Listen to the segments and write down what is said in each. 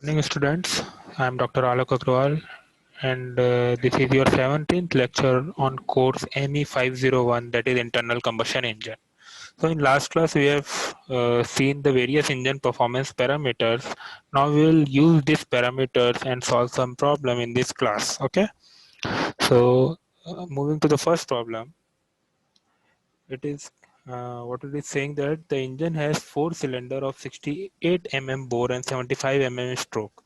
Morning students, I am Dr. Alok Agrawal and this is your 17th lecture on course ME 501, that is internal combustion engine. So in last class we have seen the various engine performance parameters. Now we will use these parameters and solve some problem in this class. Okay. So moving to the first problem, it is what it is saying that the engine has 4 cylinder of 68 mm bore and 75 mm stroke.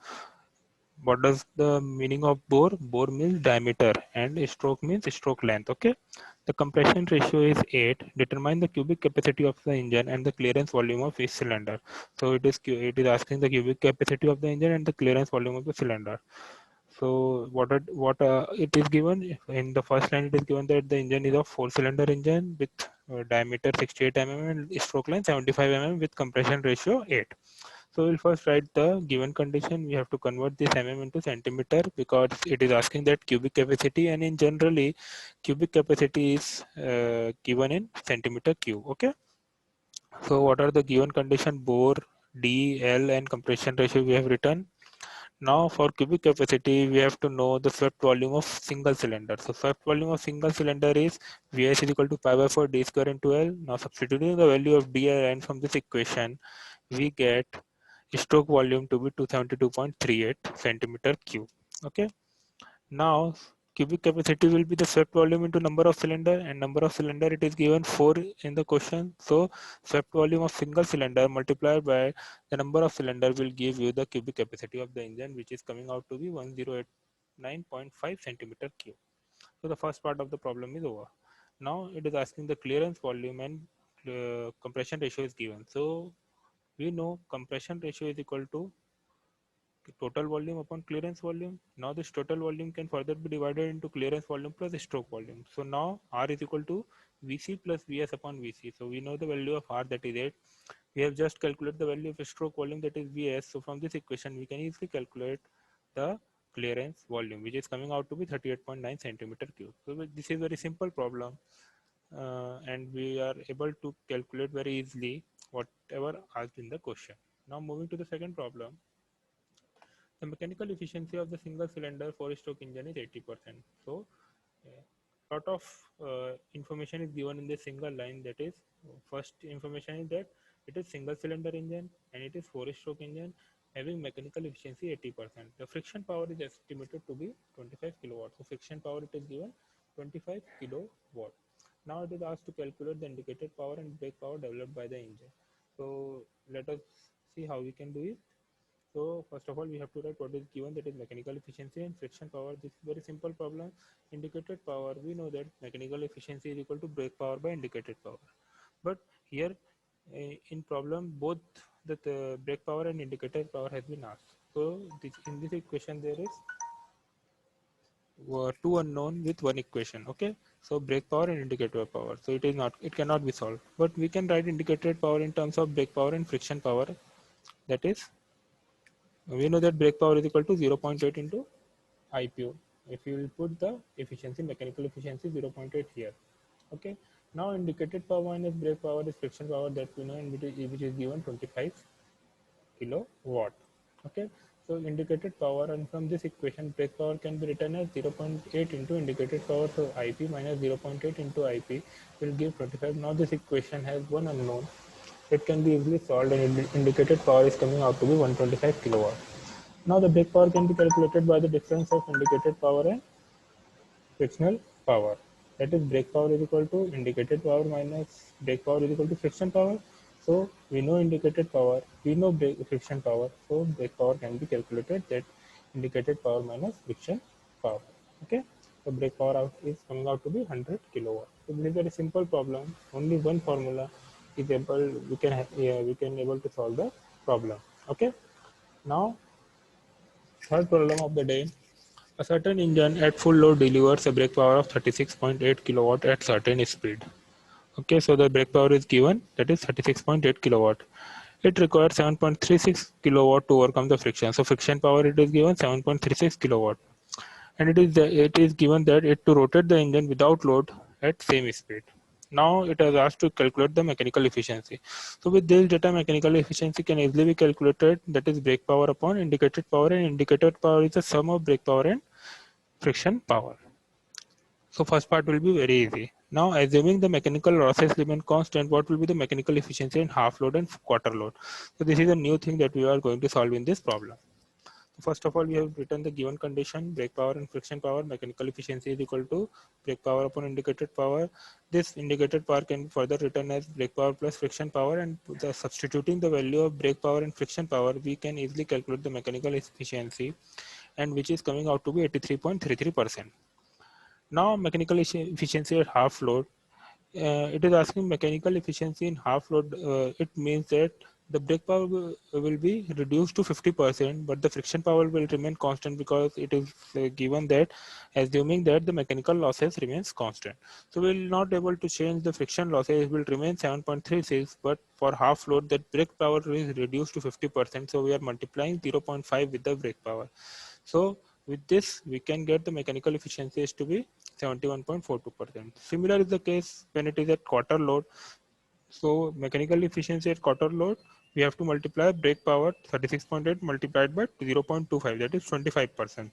What does the meaning of bore? Bore means diameter and stroke means stroke length. Okay. The compression ratio is 8. Determine the cubic capacity of the engine and the clearance volume of each cylinder. So it is asking the cubic capacity of the engine and the clearance volume of the cylinder. So it is given in the first line, it is given that the engine is a 4 cylinder engine with diameter 68 mm and stroke length 75 mm with compression ratio 8. So we'll first write the given condition. We have to convert this mm into centimeter because it is asking that cubic capacity, and in generally cubic capacity is given in centimeter cube. Okay. So what are the given condition? Bore, D, L and compression ratio we have written. Now for cubic capacity, we have to know the swept volume of single cylinder. So swept volume of single cylinder is Vs is equal to pi by 4 d square into L. Now substituting the value of d and from this equation, we get stroke volume to be 272.38 centimeter cube. Okay. Now cubic capacity will be the swept volume into number of cylinder, and number of cylinder it is given 4 in the question. So swept volume of single cylinder multiplied by the number of cylinder will give you the cubic capacity of the engine, which is coming out to be 1089.5 centimeter cube. So the first part of the problem is over. Now it is asking the clearance volume and compression ratio is given. So we know compression ratio is equal to total volume upon clearance volume. Now this total volume can further be divided into clearance volume plus stroke volume. So now R is equal to Vc plus Vs upon Vc. So we know the value of R, that is 8. We have just calculated the value of stroke volume, that is Vs. So from this equation we can easily calculate the clearance volume, which is coming out to be 38.9 centimeter cube. So this is very simple problem, and we are able to calculate very easily whatever asked in the question. Now moving to the second problem. The mechanical efficiency of the single cylinder 4-stroke engine is 80%. So, a lot of information is given in the single line. That is, first information is that it is single cylinder engine and it is 4-stroke engine having mechanical efficiency 80%. The friction power is estimated to be 25 kilowatt. So, friction power it is given 25 kilowatt. Now it is asked to calculate the indicated power and brake power developed by the engine. So, let us see how we can do it. So first of all, we have to write what is given, that is mechanical efficiency and friction power. This is very simple problem. Indicated power, we know that mechanical efficiency is equal to brake power by indicated power. But here in problem, both the brake power and indicated power has been asked. So in this equation there is two unknown with one equation. Okay, so brake power and indicator power. So it cannot be solved. But we can write indicated power in terms of brake power and friction power. That is, we know that brake power is equal to 0.8 into IPO. If you will put the efficiency, mechanical efficiency 0.8 here. Okay. Now indicated power minus brake power is friction power, that we know, which is given 25 kilowatt. Okay. So indicated power, and from this equation brake power can be written as 0.8 into indicated power. So IP minus 0.8 into IP will give 25. Now this equation has one unknown. It can be easily solved, and indicated power is coming out to be 125 kilowatt. Now the brake power can be calculated by the difference of indicated power and frictional power. That is, brake power is equal to indicated power minus brake power is equal to friction power. So we know indicated power, we know friction power. So brake power can be calculated, that indicated power minus friction power. Okay. So brake power out is coming out to be 100 kilowatt. So this is a very simple problem. Only one formula is able, we can able to solve the problem. Okay. Now third problem of the day. A certain engine at full load delivers a brake power of 36.8 kilowatt at certain speed. Okay, so the brake power is given, that is 36.8 kilowatt. It requires 7.36 kilowatt to overcome the friction. So friction power it is given 7.36 kilowatt, and it is given that it to rotate the engine without load at same speed. Now it has asked to calculate the mechanical efficiency. So with this data, mechanical efficiency can easily be calculated, that is brake power upon indicated power, and indicated power is the sum of brake power and friction power. So first part will be very easy. Now assuming the mechanical losses remain constant, what will be the mechanical efficiency in half load and quarter load? So this is a new thing that we are going to solve in this problem. First of all, we have written the given condition: brake power and friction power. Mechanical efficiency is equal to brake power upon indicated power. This indicated power can be further written as brake power plus friction power, and substituting the value of brake power and friction power, we can easily calculate the mechanical efficiency, and which is coming out to be 83.33%. Now mechanical efficiency at half load. It is asking mechanical efficiency in half load. It means that the brake power will be reduced to 50%, but the friction power will remain constant, because it is given that assuming that the mechanical losses remains constant. So we will not able to change the friction losses, it will remain 7.36, but for half load that brake power is reduced to 50%. So we are multiplying 0.5 with the brake power. So with this, we can get the mechanical efficiency is to be 71.42%. Similar is the case when it is at quarter load. So mechanical efficiency at quarter load, we have to multiply brake power 36.8 multiplied by 0.25, that is 25%.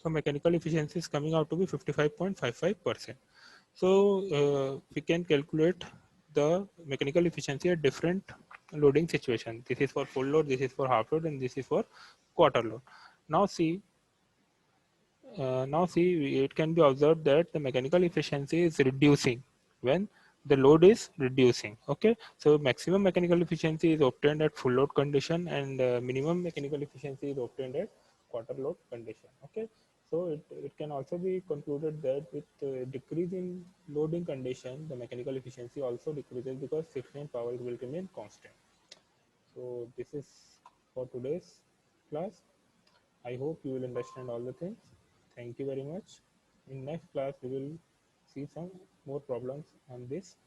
So mechanical efficiency is coming out to be 55.55%. So we can calculate the mechanical efficiency at different loading situation. This is for full load, this is for half load, and this is for quarter load. Now see, it can be observed that the mechanical efficiency is reducing when the load is reducing. Okay, so maximum mechanical efficiency is obtained at full load condition, and minimum mechanical efficiency is obtained at quarter load condition. Okay, so it can also be concluded that with decrease in loading condition, the mechanical efficiency also decreases, because friction power will remain constant. So this is for today's class. I hope you will understand all the things. Thank you very much. In next class, we will see some more problems on this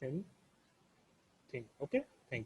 same thing. Okay. Thank you.